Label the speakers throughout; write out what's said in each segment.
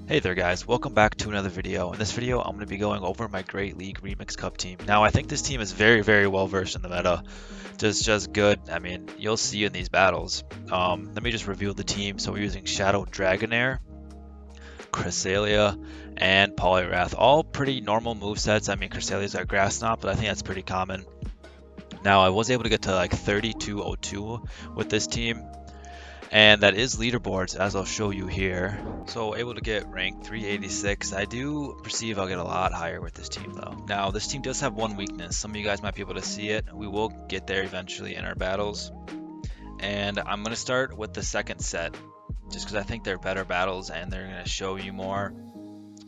Speaker 1: Hey there guys, welcome back to another video. In this video, I'm going to be going over my Great League Remix Cup team. Now, I think this team is very well versed in the meta. Just good. I mean, you'll see in these battles. Let me just reveal the team. So we're using Shadow Dragonair, Cresselia, and Poliwrath. All pretty normal movesets. I mean, Cresselia's got Grass Knot, but I think that's pretty common. Now, I was able to get to like 3202 with this team. And that is leaderboards, as I'll show you here. So able to get rank 386. I do perceive I'll get a lot higher with this team though. Now this team does have one weakness. Some of you guys might be able to see it. We will get there eventually in our battles. And I'm going to start with the second set, just because I think they're better battles and they're going to show you more.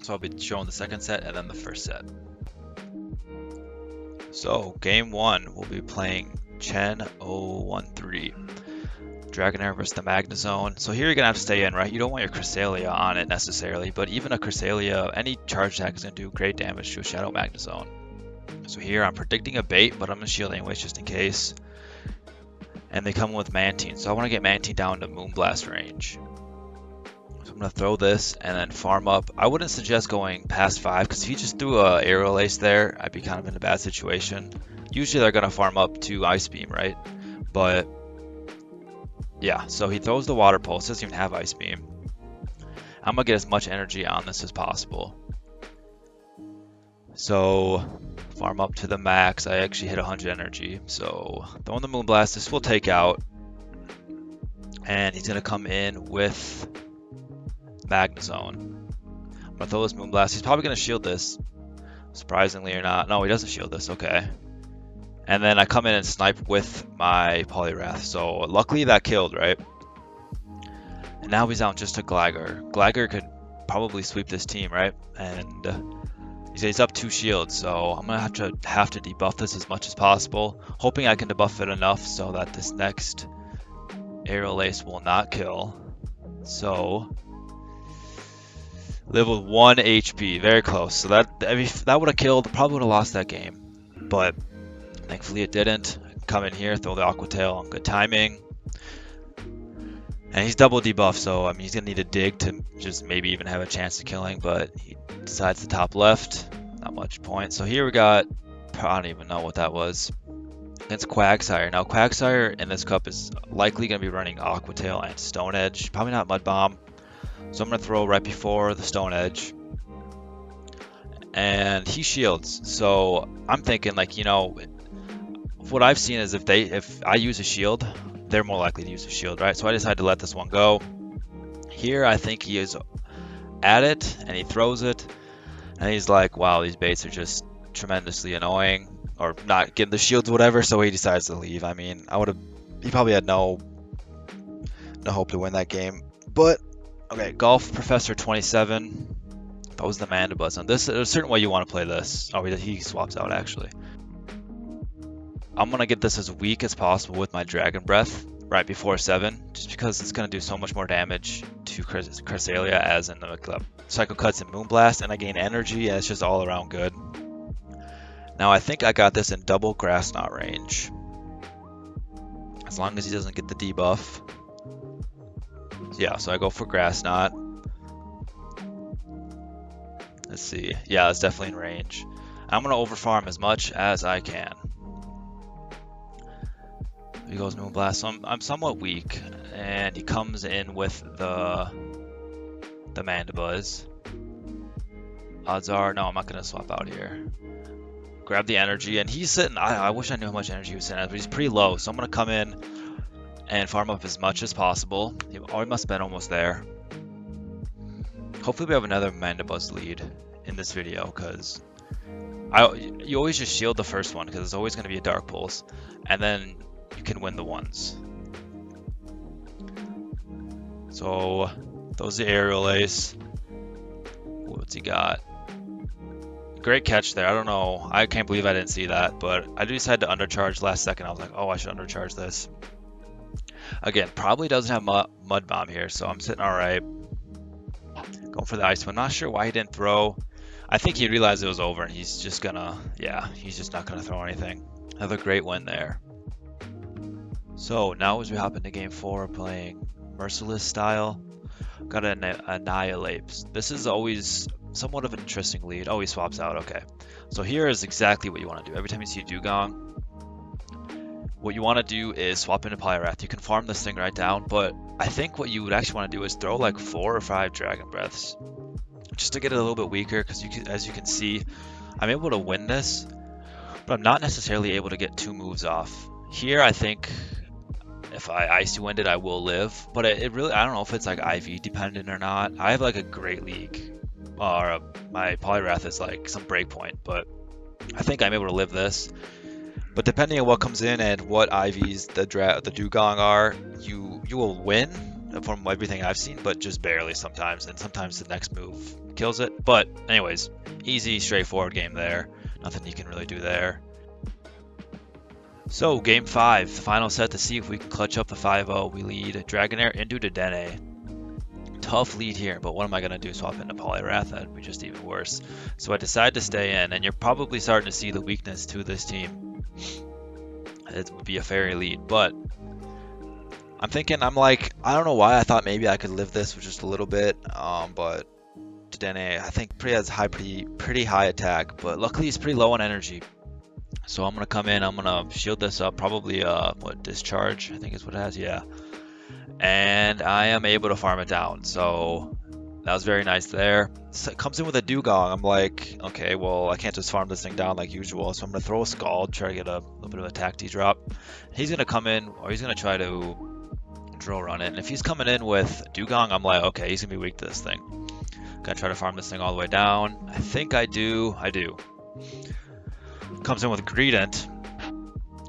Speaker 1: So I'll be showing the second set and then the first set. So game one, we'll be playing Chen 013. Dragonair versus the Magnezone. So here you're going to have to stay in, right? You don't want your Cresselia on it necessarily, but even a Cresselia, any charge attack is going to do great damage to a Shadow Magnezone. So here I'm predicting a bait, but I'm going to shield anyways just in case. And they come with Mantine, so I want to get Mantine down to Moonblast range. So I'm going to throw this and then farm up. I wouldn't suggest going past 5, because if he just threw a Aerial Ace there, I'd be kind of in a bad situation. Usually they're going to farm up to Ice Beam, right? But yeah, so he throws the Water Pulse, doesn't even have Ice Beam. I'm going to get as much energy on this as possible. So, farm up to the max. I actually hit 100 energy. So, throwing the Moonblast, this will take out. And he's going to come in with Magnezone. I'm going to throw this Moonblast. He's probably going to shield this, surprisingly or not. No, he doesn't shield this. Okay. And then I come in and snipe with my Poliwrath. So luckily that killed, right? And now he's down just to Gligar. Gligar could probably sweep this team, right? And he's up 2 shields, so I'm gonna have to debuff this as much as possible, hoping I can debuff it enough so that this next Aerial Ace will not kill. So live with 1 HP, very close. So if that would have killed, probably would have lost that game, but thankfully it didn't. Come in here, throw the Aqua Tail on good timing. And he's double debuffed, so I mean he's gonna need a dig to just maybe even have a chance of killing, but he decides the top left. Not much point. So here we got, I don't even know what that was. It's Quagsire. Now Quagsire in this cup is likely gonna be running Aqua Tail and Stone Edge. Probably not Mud Bomb. So I'm gonna throw right before the Stone Edge. And he shields. So I'm thinking like, you know, what I've seen is if I use a shield, they're more likely to use a shield, right? So I decided to let this one go. Here, I think he is at it, and he throws it, and he's like, wow, these baits are just tremendously annoying, or not getting the shields, whatever, so he decides to leave. I mean, he probably had no hope to win that game. But, okay, Golf Professor 27, that was the Mandibuzz. And there's a certain way you want to play this. Oh, he swaps out, actually. I'm going to get this as weak as possible with my Dragon Breath right before 7, just because it's going to do so much more damage to Cresselia as in the Psycho Cuts and Moonblast, and I gain energy, and it's just all around good. Now I think I got this in double Grass Knot range, as long as he doesn't get the debuff. Yeah, so I go for Grass Knot. Let's see. Yeah, it's definitely in range. I'm going to overfarm as much as I can. He goes Moonblast, so I'm somewhat weak, and he comes in with the Mandibuzz. Odds are, no, I'm not gonna swap out here. Grab the energy, and he's sitting. I wish I knew how much energy he was sitting at, but he's pretty low, so I'm gonna come in and farm up as much as possible. He must have been almost there. Hopefully, we have another Mandibuzz lead in this video, because you always just shield the first one, because it's always gonna be a Dark Pulse, and then you can win the ones. So, throws the Aerial Ace. What's he got? Great catch there. I don't know. I can't believe I didn't see that, but I decided to undercharge last second. I was like, oh, I should undercharge this. Again, probably doesn't have Mud Bomb here, so I'm sitting alright. Going for the Ice One. Not sure why he didn't throw. I think he realized it was over, and he's just gonna, yeah, he's just not gonna throw anything. Another great win there. So now as we hop into game 4, playing Merciless style. Gotta annihilate. This is always somewhat of an interesting lead. Oh, he swaps out. Okay. So here is exactly what you want to do. Every time you see a Dugong, what you want to do is swap into Poliwrath. You can farm this thing right down, but I think what you would actually want to do is throw like 4 or 5 Dragon Breaths just to get it a little bit weaker, because as you can see, I'm able to win this, but I'm not necessarily able to get 2 moves off. Here, I think if I Icy Wind it, I will live, but it really, I don't know if it's like IV dependent or not. I have like a great league, or my Poliwrath is like some breakpoint, but I think I'm able to live this. But depending on what comes in and what IVs the Dugong are, you will win from everything I've seen, but just barely sometimes, and sometimes the next move kills it. But anyways, easy, straightforward game there. Nothing you can really do there. So game 5, the final set to see if we can clutch up the 5-0. We lead Dragonair into Dedenne. Tough lead here, but what am I going to do? Swap into Poliwrath? That'd be just even worse. So I decide to stay in, and you're probably starting to see the weakness to this team. It would be a fairy lead, but I'm thinking, I'm like, I don't know why I thought maybe I could live this with just a little bit, but Dedenne, I think has pretty high attack, but luckily he's pretty low on energy. So I'm gonna come in, I'm gonna shield this up, probably what, discharge, I think is what it has, yeah. And I am able to farm it down, so that was very nice there. So it comes in with a Dugong. I'm like, okay, well, I can't just farm this thing down like usual, so I'm gonna throw a Scald, try to get a little bit of attack D-drop. He's gonna come in, or he's gonna try to drill run it, and if he's coming in with Dugong, I'm like, okay, he's gonna be weak to this thing. Gonna try to farm this thing all the way down. I think I do. Comes in with Greedent.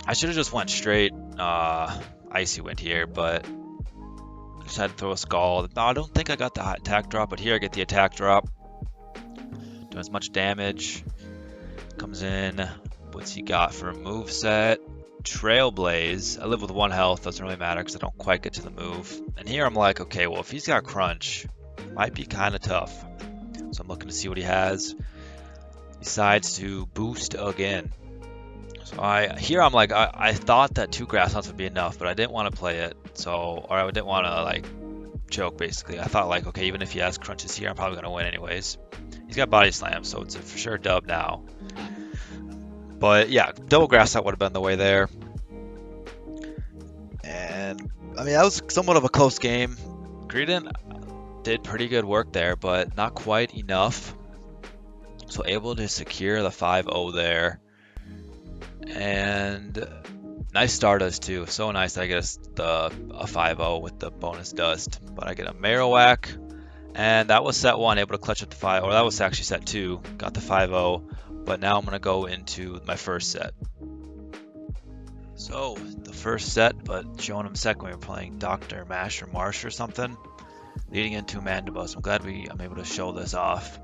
Speaker 1: I should have just went straight Icy Wind here, but just had to throw a Scald. No, I don't think I got the attack drop, but here I get the attack drop. Doing as much damage. Comes in. What's he got for a moveset? Trailblaze. I live with 1 health. Doesn't really matter because I don't quite get to the move. And here I'm like, okay, well, if he's got Crunch, might be kind of tough. So I'm looking to see what he has. Decides to boost again. So I'm like, I thought that 2 grass hunts would be enough, but I didn't want to play it. So, or I didn't want to like choke basically. I thought like, okay, even if he has crunches here, I'm probably gonna win anyways. He's got body slam, so it's a for sure dub now. But yeah, double grass that would have been the way there. And I mean, that was somewhat of a close game. Greedent did pretty good work there, but not quite enough. So able to secure the 5-0 there. And nice Stardust too. So nice that I get a 5-0 with the bonus dust. But I get a Marowak. And that was set 1, able to clutch up the 5, or that was actually set 2. Got the 5-0. But now I'm going to go into my first set. So, the first set, but showing him second, we were playing Dr. Mash or Marsh or something. Leading into Mandibus. I'm glad I'm able to show this off.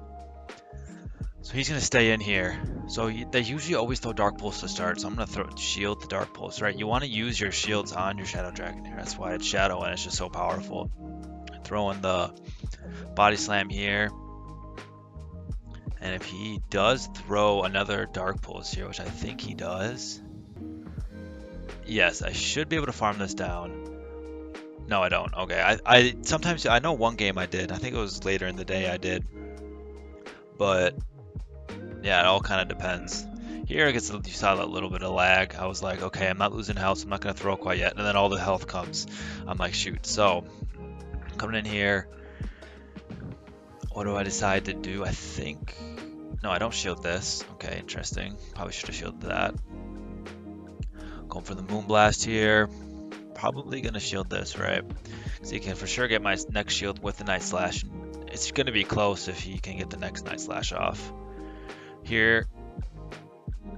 Speaker 1: So he's going to stay in here. So they usually always throw Dark Pulse to start. So I'm going to shield the Dark Pulse, right? You want to use your shields on your Shadow Dragon here. That's why it's Shadow and it's just so powerful. Throw in the Body Slam here. And if he does throw another Dark Pulse here, which I think he does. Yes, I should be able to farm this down. No, I don't. Okay, I sometimes, I know one game I did. I think it was later in the day I did. But yeah, it all kind of depends. Here, I guess you saw that little bit of lag. I was like, okay, I'm not losing health, so I'm not going to throw quite yet. And then all the health comes. I'm like, shoot. So, coming in here, what do I decide to do? I think... No, I don't shield this. Okay, interesting. Probably should have shielded that. Going for the Moonblast here. Probably going to shield this, right? So you can for sure get my next shield with the Night Slash. It's going to be close if he can get the next Night Slash off. Here,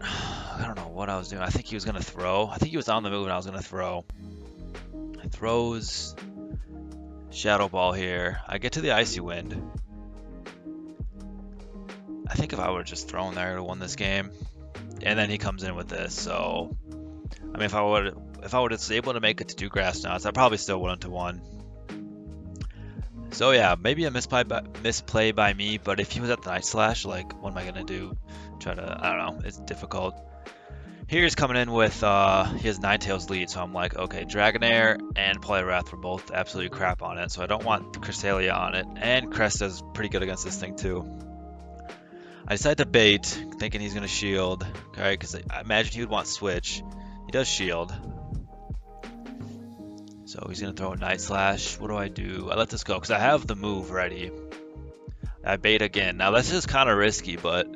Speaker 1: I don't know what I was doing. I think he was going to throw. I think he was on the move and I was going to throw. He throws Shadow Ball here. I get to the Icy Wind. I think if I would have just thrown there, I would have won this game. And then he comes in with this, so... I mean, if I would have been able to make it to 2 grass knots, I probably still wouldn't have won. So yeah, maybe a misplay by me, but if he was at the Night Slash, like, what am I going to do? Try to, I don't know, it's difficult. Here he's coming in with, he has Ninetales lead, so I'm like, okay, Dragonair and Poliwrath were both absolutely crap on it, so I don't want Cresselia on it, and Cresta's pretty good against this thing too. I decided to bait, thinking he's going to shield, okay, because I imagine he would want switch. He does shield. So he's going to throw a Night Slash. What do? I let this go, because I have the move ready. I bait again. Now this is kind of risky, but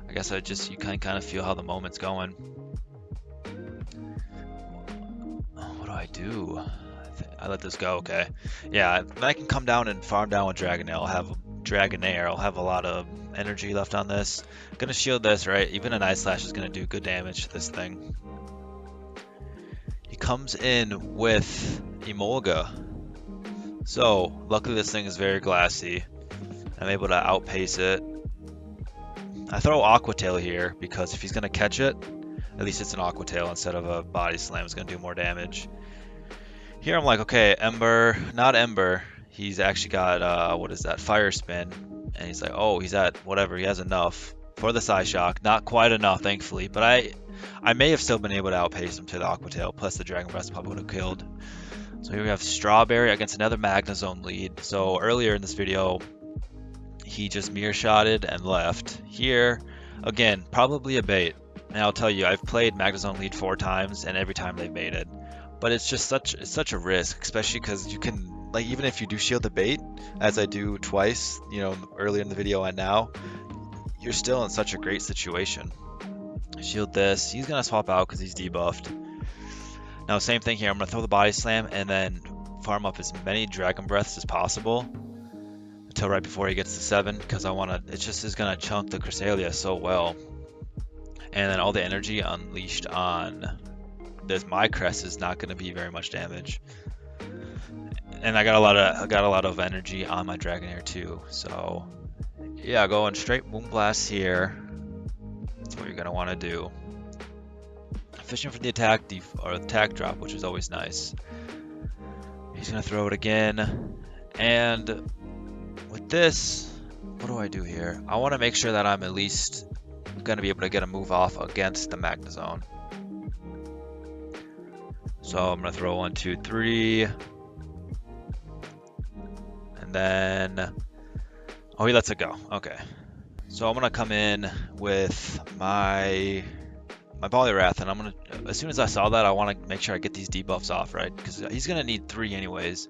Speaker 1: I guess you can kind of feel how the moment's going. What do? I let this go, okay. Yeah, then I can come down and farm down with Dragonair. I'll have a lot of energy left on this. Gonna shield this, right? Even a Night Slash is gonna do good damage to this thing. He comes in with Emolga. So, luckily this thing is very glassy. I'm able to outpace it. I throw Aqua Tail here because if he's gonna catch it, at least it's an Aqua Tail instead of a Body Slam. It's gonna do more damage. Here I'm like, okay, Ember, not Ember. He's actually got, what is that, Fire Spin. And he's like, oh, he's at whatever, he has enough for the Psyshock. Not quite enough, thankfully, but I may have still been able to outpace him to the Aqua Tail, plus the Dragon Breath probably would have killed. So here we have Strawberry against another Magnezone lead. So earlier in this video, he just mirror shotted and left. Here, again, probably a bait. And I'll tell you, I've played Magnezone lead 4 times, and every time they've baited. But it's just such a risk, especially because you can, like, even if you do shield the bait, as I do twice, you know, earlier in the video and now, you're still in such a great situation. Shield this. He's gonna swap out because he's debuffed. Now, same thing here. I'm gonna throw the Body Slam and then farm up as many Dragon Breaths as possible until right before he gets to 7, because it just is gonna chunk the Cresselia so well. And then all the energy unleashed on my Crest is not going to be very much damage, and I got a lot of energy on my Dragonair too. So yeah, going straight Moonblast here. That's what you're going to want to do. Fishing for the attack drop, which is always nice. He's going to throw it again, and with this, what do I do here? I want to make sure that I'm at least going to be able to get a move off against the Magnezone. So I'm going to throw 1, 2, 3. And then, oh, he lets it go. Okay. So I'm going to come in with my Poliwrath, and I'm going to, as soon as I saw that, I want to make sure I get these debuffs off, right? Because he's going to need 3 anyways.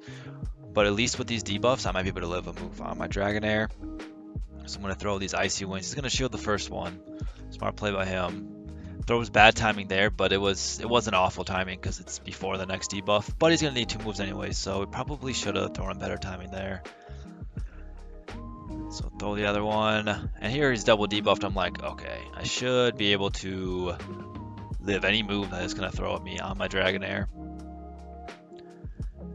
Speaker 1: But at least with these debuffs, I might be able to live a move on my Dragonair. So I'm going to throw these Icy Wings. He's going to shield the first one. Smart play by him. Throws bad timing there, but it wasn't awful timing because it's before the next debuff. But he's going to need 2 moves anyway, so we probably should have thrown better timing there. So throw the other one. And here he's double debuffed. I'm like, okay, I should be able to live any move that is going to throw at me on my Dragonair.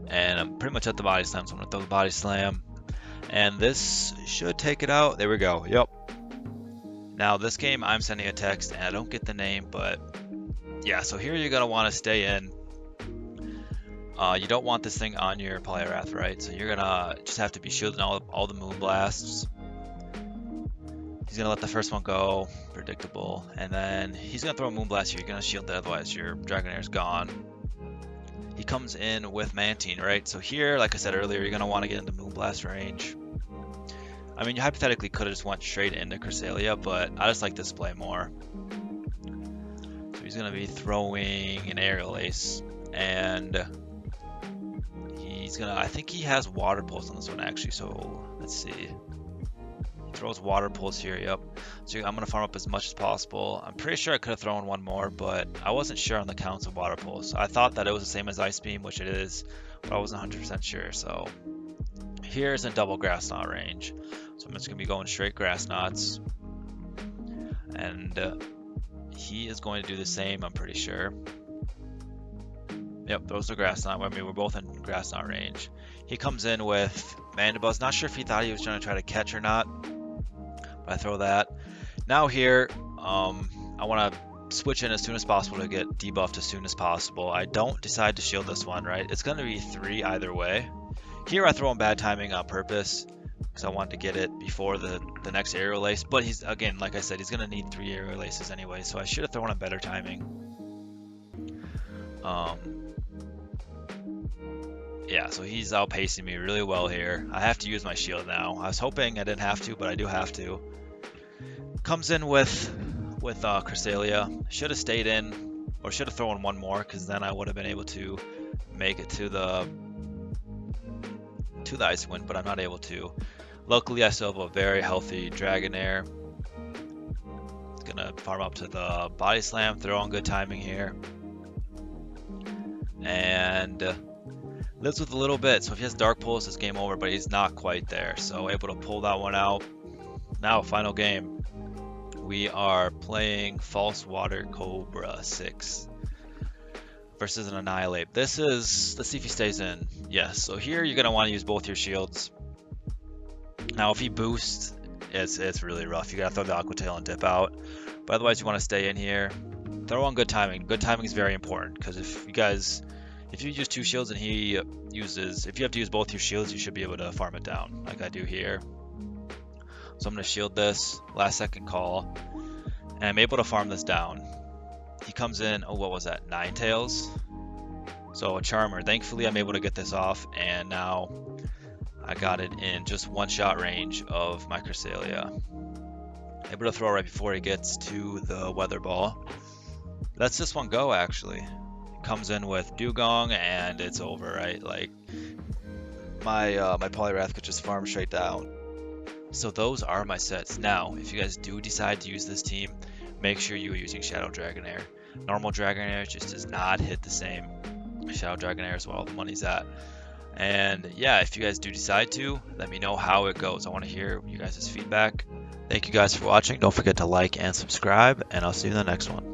Speaker 1: And I'm pretty much at the Body Slam, so I'm going to throw the Body Slam. And this should take it out. There we go. Yep. Now this game, I'm sending a text, and I don't get the name, but yeah, so here you're going to want to stay in. You don't want this thing on your Poliwrath, right? So you're going to just have to be shielding all the Moonblasts. He's going to let the first one go, predictable, and then he's going to throw a Moonblast here. You're going to shield it, otherwise your Dragonair's gone. He comes in with Mantine, right? So here, like I said earlier, you're going to want to get into Moonblast range. I mean, you hypothetically could have just went straight into Cresselia, but I just like this play more. So he's going to be throwing an Aerial Ace, and he's going to, I think he has Water Pulse on this one actually, so let's see. He throws Water Pulse here, yep. So I'm going to farm up as much as possible. I'm pretty sure I could have thrown one more, but I wasn't sure on the counts of Water Pulse. I thought that it was the same as Ice Beam, which it is, but I wasn't 100% sure, so here's in double Grass Knot range. So I'm just going to be going straight Grass Knots. And he is going to do the same, I'm pretty sure. Yep, those are Grass Knot. I mean, we're both in Grass Knot range. He comes in with Mandibuzz. Not sure if he thought he was trying to try to catch or not. But I throw that. Now here, I want to switch in as soon as possible to get debuffed as soon as possible. I don't decide to shield this one, right? It's going to be 3 either way. Here I throw in bad timing on purpose because I wanted to get it before the next aerial ace. But he's, again, like I said, he's gonna need 3 aerial aces anyway, so I should have thrown him better timing. Yeah, so he's outpacing me really well here. I have to use my shield now. I was hoping I didn't have to, but I do have to. Comes in with Cresselia. Should have stayed in, or should have thrown one more, because then I would have been able to make it to the Ice Wind, but I'm not able to. Luckily, I still have a very healthy Dragonair. It's gonna farm up to the Body Slam, throw on good timing here. And lives with a little bit, so if he has Dark Pulse, it's game over, but he's not quite there. So able to pull that one out. Now, final game. We are playing False Water Cobra 6 versus an Annihilate. This is, let's see if he stays in. Yes, so here you're going to want to use both your shields. Now, if he boosts, it's really rough. You got to throw the Aqua Tail and dip out. But otherwise, you want to stay in here. Throw on good timing. Good timing is very important, because if you use 2 shields and he uses, if you have to use both your shields, you should be able to farm it down, like I do here. So I'm going to shield this, last second call, and I'm able to farm this down. He comes in, oh, what was that, 9 tails? So a Charmer. Thankfully, I'm able to get this off, and now I got it in just 1-shot range of my Cresselia. Able to throw right before he gets to the Weather Ball. Lets this one go, actually. Comes in with Dugong, and it's over, right? Like, my Poliwrath could just farm straight down. So those are my sets. Now, if you guys do decide to use this team, make sure you are using Shadow Dragonair. Normal Dragonair just does not hit the same. Shadow Dragonair is where all the money's at. And yeah, if you guys do decide to, let me know how it goes. I want to hear you guys' feedback. Thank you guys for watching. Don't forget to like and subscribe, and I'll see you in the next one.